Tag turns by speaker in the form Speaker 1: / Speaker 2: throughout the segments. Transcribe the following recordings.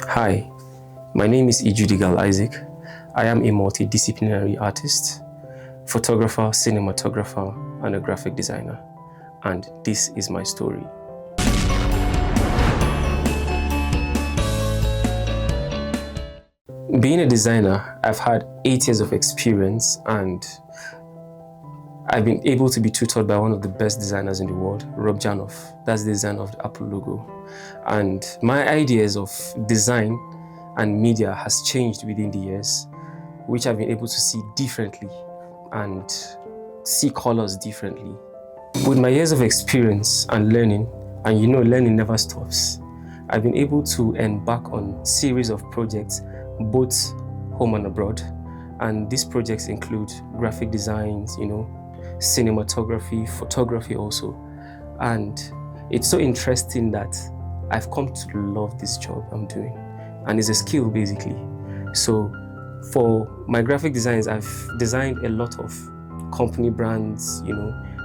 Speaker 1: Hi, my name is Ijudigal Isaac. I am a multidisciplinary artist, photographer, cinematographer, and a graphic designer. And this is my story. Being a designer, I've had 8 years of experience, and I've been able to be tutored by one of the best designers in the world, Rob Janoff. That's the designer of the Apple logo. And my ideas of design and media has changed within the years, which I've been able to see differently and see colors differently. With my years of experience and learning, and learning never stops, I've been able to embark on a series of projects, both home and abroad. And these projects include graphic designs, cinematography, photography also. And it's so interesting that I've come to love this job I'm doing. And it's a skill basically. So for my graphic designs, I've designed a lot of company brands,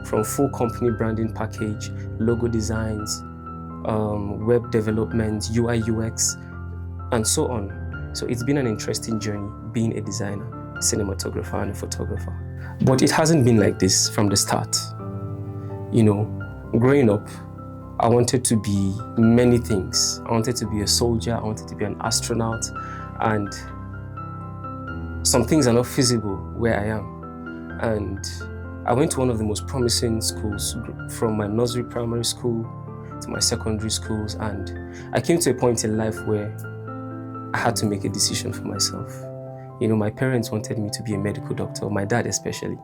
Speaker 1: from full company branding package, logo designs, web development, UI, UX, and so on. So it's been an interesting journey being a designer, cinematographer, and a photographer. But it hasn't been like this from the start. Growing up, I wanted to be many things. I wanted to be a soldier, I wanted to be an astronaut, and some things are not feasible where I am. And I went to one of the most promising schools, from my nursery primary school to my secondary schools, and I came to a point in life where I had to make a decision for myself. My parents wanted me to be a medical doctor, my dad especially.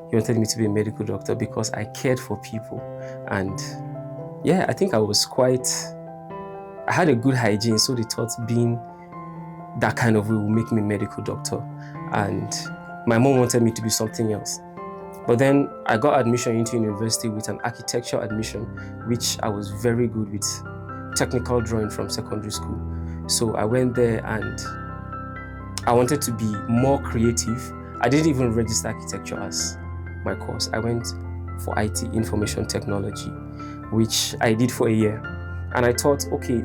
Speaker 1: He wanted me to be a medical doctor because I cared for people. And yeah, I think I had a good hygiene, so they thought being that kind of way would make me a medical doctor. And my mom wanted me to be something else. But then I got admission into university with an architecture admission, which I was very good with technical drawing from secondary school. So I went there and I wanted to be more creative. I didn't even register architecture as my course. I went for IT, information technology, which I did for a year. And I thought, okay,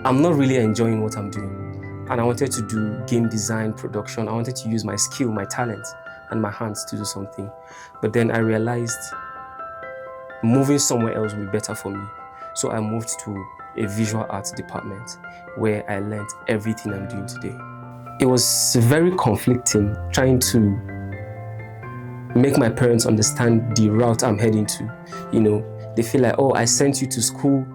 Speaker 1: I'm not really enjoying what I'm doing. And I wanted to do game design, production. I wanted to use my skill, my talent, and my hands to do something. But then I realized moving somewhere else would be better for me. So I moved to a visual arts department where I learned everything I'm doing today. It was very conflicting trying to make my parents understand the route I'm heading to. They feel like, oh, I sent you to school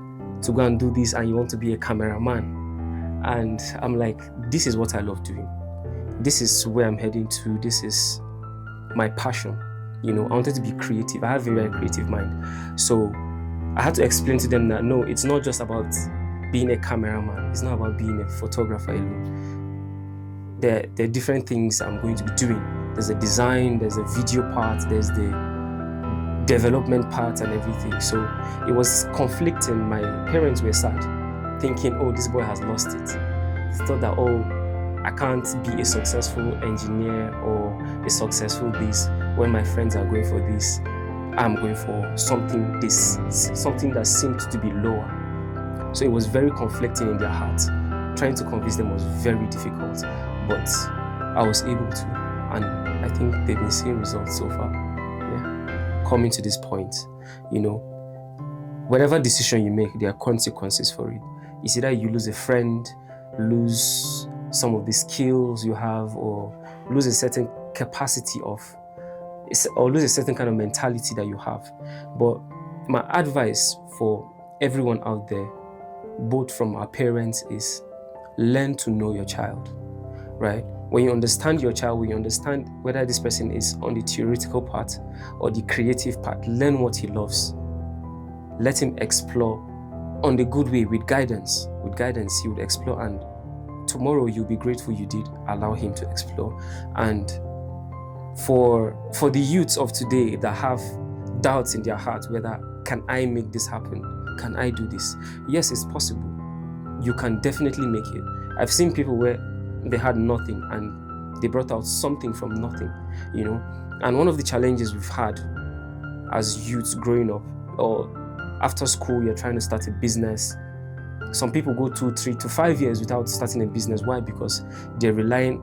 Speaker 1: to go and do this and you want to be a cameraman. And I'm like, this is what I love doing. This is where I'm heading to. This is my passion. I wanted to be creative. I have a very creative mind. So I had to explain to them that no, it's not just about being a cameraman. It's not about being a photographer alone. There are different things I'm going to be doing. There's a design, there's a video part, there's the development part and everything. So it was conflicting. My parents were sad, thinking, oh, this boy has lost it. They thought that, oh, I can't be a successful engineer or a successful this when my friends are going for this. I'm going for something that seemed to be lower. So it was very conflicting in their hearts. Trying to convince them was very difficult, but I was able to, and I think they've been seeing results so far. Yeah. Coming to this point, whatever decision you make, there are consequences for it. It's either you lose a friend, lose some of the skills you have, or lose a certain capacity or lose a certain kind of mentality that you have. But my advice for everyone out there, both from our parents, is learn to know your child, right? When you understand your child, when you understand whether this person is on the theoretical part or the creative part, learn what he loves. Let him explore on the good way with guidance. With guidance, he would explore, and tomorrow you'll be grateful you did allow him to explore. And for the youths of today that have doubts in their heart, whether can I make this happen? Can I do this? Yes, it's possible. You can definitely make it. I've seen people where they had nothing and they brought out something from nothing, And one of the challenges we've had as youths growing up, or after school, you're trying to start a business, Some people go 2, 3 to 5 years without starting a business. Why? Because they're relying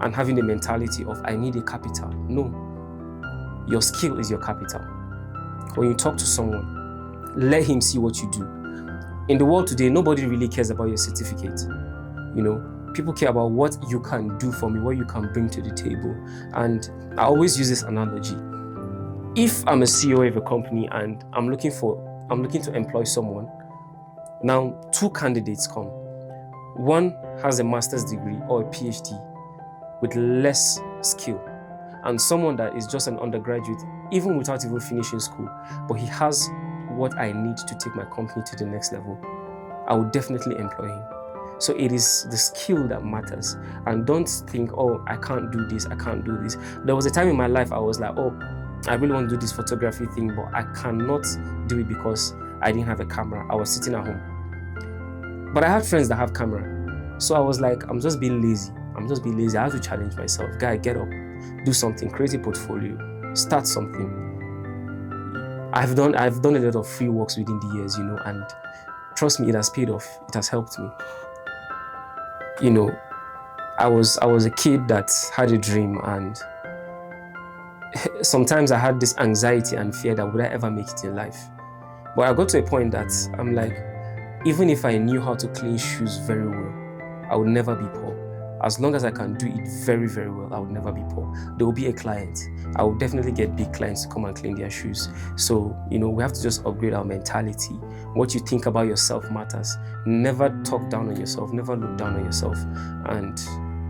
Speaker 1: and having the mentality of, I need a capital. No, your skill is your capital. When you talk to someone, let him see what you do. In the world today, nobody really cares about your certificate. You know, people care about what you can do for me, what you can bring to the table. And I always use this analogy. If I'm a CEO of a company and I'm looking to employ someone, now 2 candidates come. One has a master's degree or a PhD with less skill, and someone that is just an undergraduate, even without even finishing school, but he has what I need to take my company to the next level. I would definitely employ him. So it is the skill that matters. And don't think, oh, I can't do this, I can't do this. There was a time in my life I was like, oh, I really want to do this photography thing, but I cannot do it because I didn't have a camera. I was sitting at home. But I had friends that have camera. So I was like, I'm just being lazy. I have to challenge myself. Guy, get up, do something, create a portfolio, start something. I've done a lot of free works within the years, you know, and trust me, it has paid off. It has helped me. You know, I was a kid that had a dream, and sometimes I had this anxiety and fear that would I ever make it in life. But I got to a point that I'm like, even if I knew how to clean shoes very well, I would never be poor. As long as I can do it very, very well, I would never be poor. There will be a client. I will definitely get big clients to come and clean their shoes. So, you know, we have to just upgrade our mentality. What you think about yourself matters. Never talk down on yourself. Never look down on yourself. And,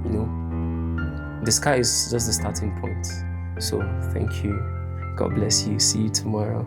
Speaker 1: you know, the sky is just the starting point. So, thank you. God bless you. See you tomorrow.